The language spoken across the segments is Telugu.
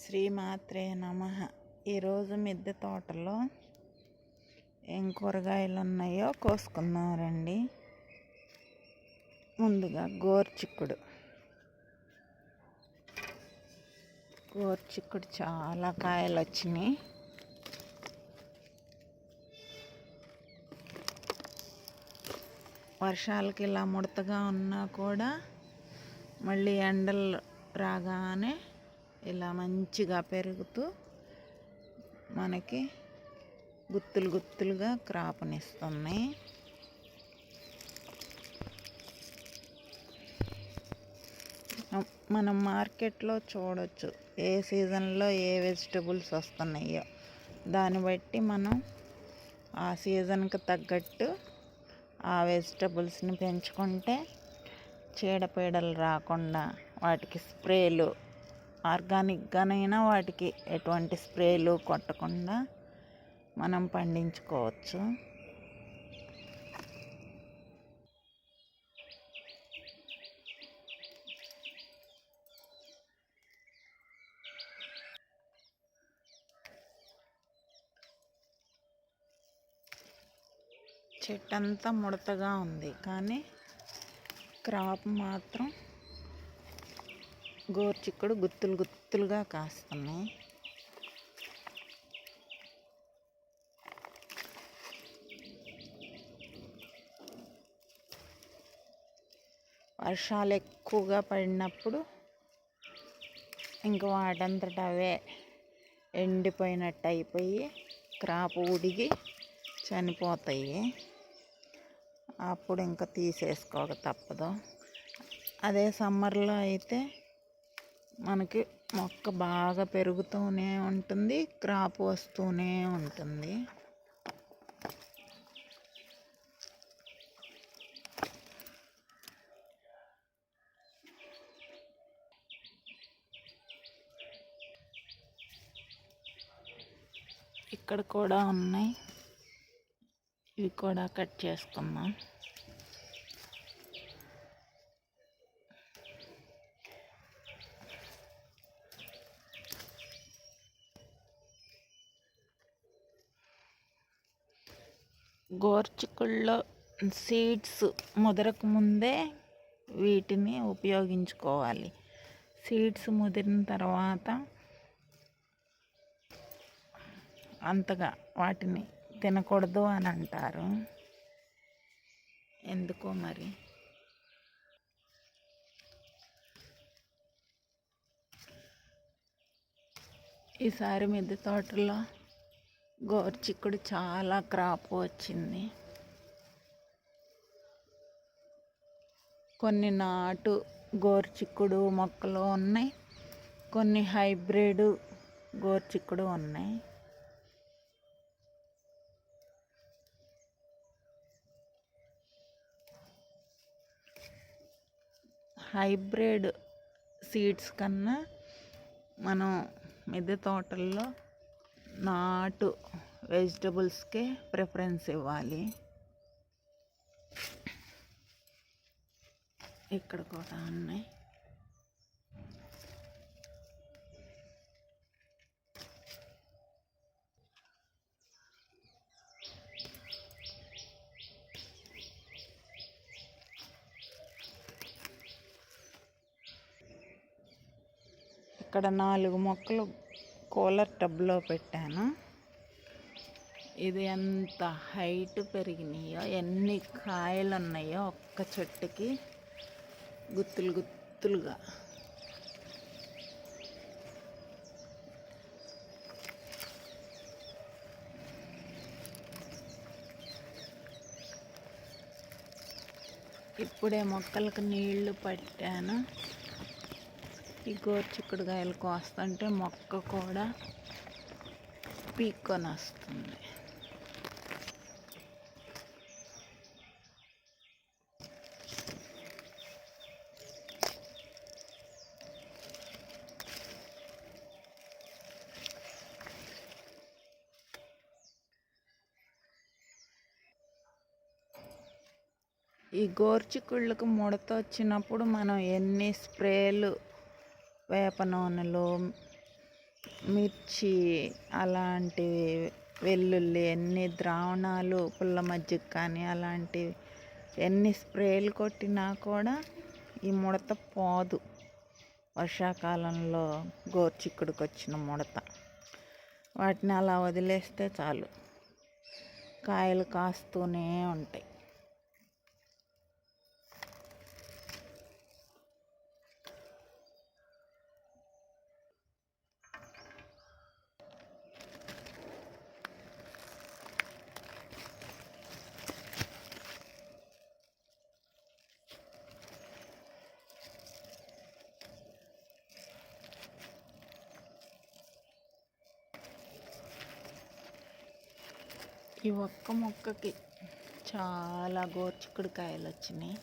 శ్రీమాత్రే నమః. ఈరోజు మిద్దె తోటలో ఏం కూరగాయలు ఉన్నాయో కోసుకుందాం రండి. ముందుగా గోరుచిక్కుడు చాలా కాయలు వచ్చినాయి. వర్షాలకి ఇలా ముడతగా ఉన్నా కూడా మళ్ళీ ఎండలు రాగానే ఇలా మంచిగా పెరుగుతూ మనకి గుత్తులుగా క్రాప్నిస్తున్నాయి. మనం మార్కెట్లో చూడొచ్చు ఏ సీజన్లో ఏ వెజిటబుల్స్ వస్తున్నాయో. దాన్ని బట్టి మనం ఆ సీజన్కి తగ్గట్టు ఆ వెజిటబుల్స్ని పెంచుకుంటే చీడపీడలు రాకుండా వాటికి స్ప్రేలు ఆర్గానిక్గానైనా వాటికి ఎటువంటి స్ప్రేలు కొట్టకుండా మనం పండించుకోవచ్చు. చెట్టు అంతా ముడతగా ఉంది, కానీ క్రాప్ మాత్రం గోరుచిక్కుడు గుత్తులుగా కాస్తున్నాయి. వర్షాలు ఎక్కువగా పడినప్పుడు ఇంక వాటంతట అవే ఎండిపోయినట్టు అయిపోయి క్రాప్ ఉడిగి చనిపోతాయి. అప్పుడు ఇంకా తీసేసుకోక తప్పదు. అదే సమ్మర్లో అయితే మనకి మొక్క బాగా పెరుగుతూనే ఉంటుంది, క్రాప్ వస్తూనే ఉంటుంది. ఇక్కడ కూడా ఉన్నాయి, ఇవి కూడా కట్ చేసుకుందాం. గోరుచిక్కుడులో సీడ్స్ ముదరకు ముందే వీటిని ఉపయోగించుకోవాలి. సీడ్స్ ముదిరిన తర్వాత అంతగా వాటిని తినకూడదు అని అంటారు. ఎందుకో మరి. ఈసారి మిద్దె తోటలో గోరుచిక్కుడు చాలా క్రాప్ వచ్చింది. కొన్ని నాటు గోరుచిక్కుడు మొక్కలు ఉన్నాయి, కొన్ని హైబ్రిడ్ గోరుచిక్కుడు ఉన్నాయి. హైబ్రిడ్ సీడ్స్ కన్నా మనం మిద్దె తోటల్లో నాటు వెజిటబుల్స్కే ప్రిఫరెన్స్ ఇవ్వాలి. ఇక్కడ కూడా ఉన్నాయి. ఇక్కడ 4 మొక్కలు కూలర్ టబ్లో పెట్టాను. ఇది ఎంత హైట్ పెరిగినాయో, ఎన్ని కాయలు ఉన్నాయో ఒక్క చెట్టుకి గుత్తులుగా. ఇప్పుడే మొక్కలకు నీళ్లు పట్టాను. ఈ గోరుచిక్కుడుకాయలు కోస్తుంటే మొక్క కూడా పీక్కొని వస్తుంది. ఈ గోరుచిక్కుళ్ళకు ముడత వచ్చినప్పుడు మనం ఎన్ని స్ప్రేలు, వేప నూనెలు, మిర్చి అలాంటివి, వెల్లుల్లి, ఎన్ని ద్రావణాలు పుల్ల మజ్జిగ కానీ అలాంటివి ఎన్ని స్ప్రేలు కొట్టినా కూడా ఈ ముడత పోదు. వర్షాకాలంలో గోర్చిక్కుడికి వచ్చిన ముడత. వాటిని అలా వదిలేస్తే చాలు, కాయలు కాస్తూనే ఉంటాయి. ఈ ఒక్క మొక్కకి చాలా గోర్చిక్కుడికాయలు వచ్చినాయి.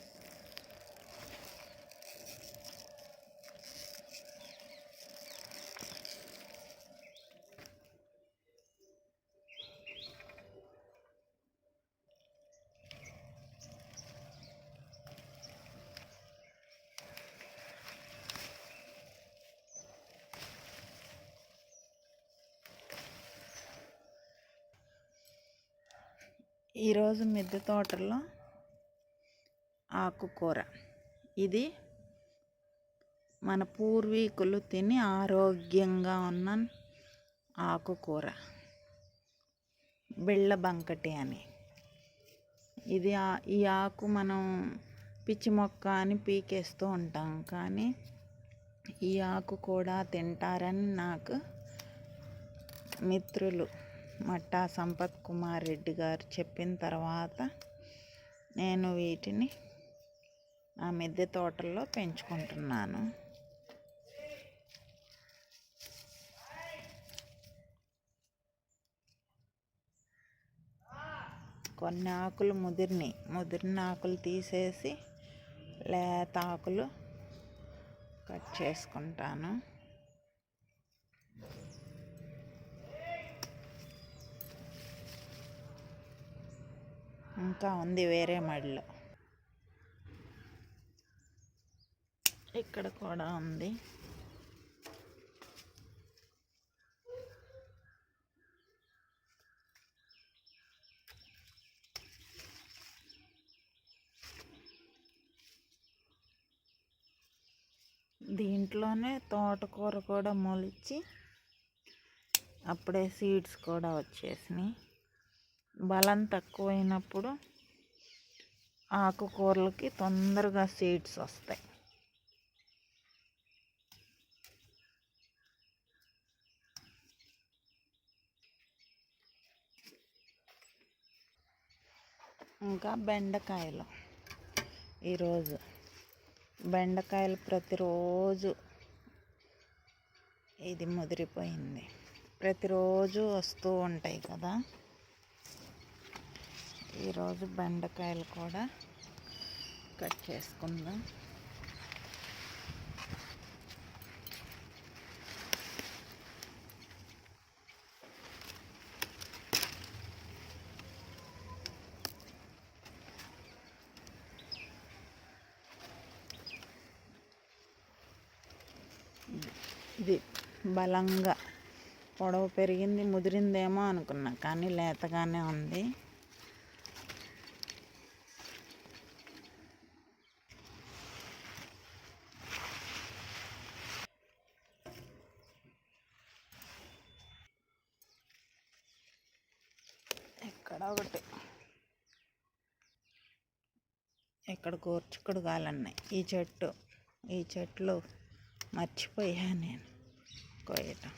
ఈరోజు మిద్దె తోటలో ఆకుకూర. ఇది మన పూర్వీకులు తిని ఆరోగ్యంగా ఉన్న ఆకుకూర, బిళ్ళ బంకటి అని. ఇది ఈ ఆకు మనం పిచ్చి మొక్క అని పీకేస్తూ ఉంటాం, కానీ ఈ ఆకు కూడా తింటారని నాకు మిత్రులు మట్టా సంపత్ కుమార్ రెడ్డి గారు చెప్పిన తర్వాత నేను వీటిని నా మిద్దె తోటల్లో పెంచుకుంటున్నాను. కొన్ని ఆకులు ముదిరిన ఆకులు తీసేసి లేత ఆకులు కట్ చేసుకుంటాను. ఇంకా ఉంది వేరే మడిలో, ఇక్కడ కూడా ఉంది. దీంట్లోనే తోటకూర కూడా మొలిచి అప్పుడే సీడ్స్ కూడా వచ్చేసినాయి. బలం తక్కువైనప్పుడు ఆకుకూరలకి తొందరగా సీడ్స్ వస్తాయి. ఇంకా బెండకాయలు. ఈరోజు బెండకాయలు ప్రతిరోజు ఇది ముదిరిపోయింది. ప్రతిరోజు వస్తూ ఉంటాయి కదా. ఈరోజు బెండకాయలు కూడా కట్ చేసుకుందాం. ఇది బలంగా పొడవు పెరిగింది, ముదిరిందేమో అనుకున్నా, కానీ లేతగానే ఉంది. ఇక్కడ గోర్చిక్కుడు కాయలున్నాయి. ఈ చెట్లు మర్చిపోయా నేను కోయటం.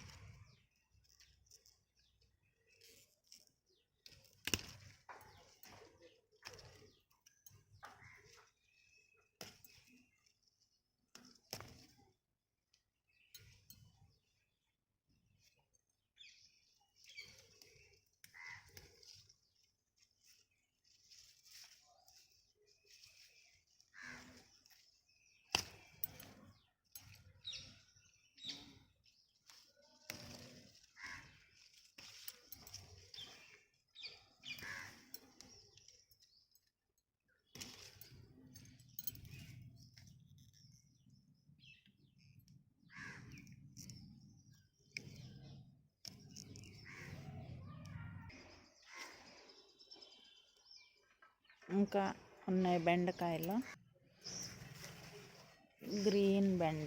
ఇంకా ఉన్నాయి బెండకాయలు. గ్రీన్ బెండ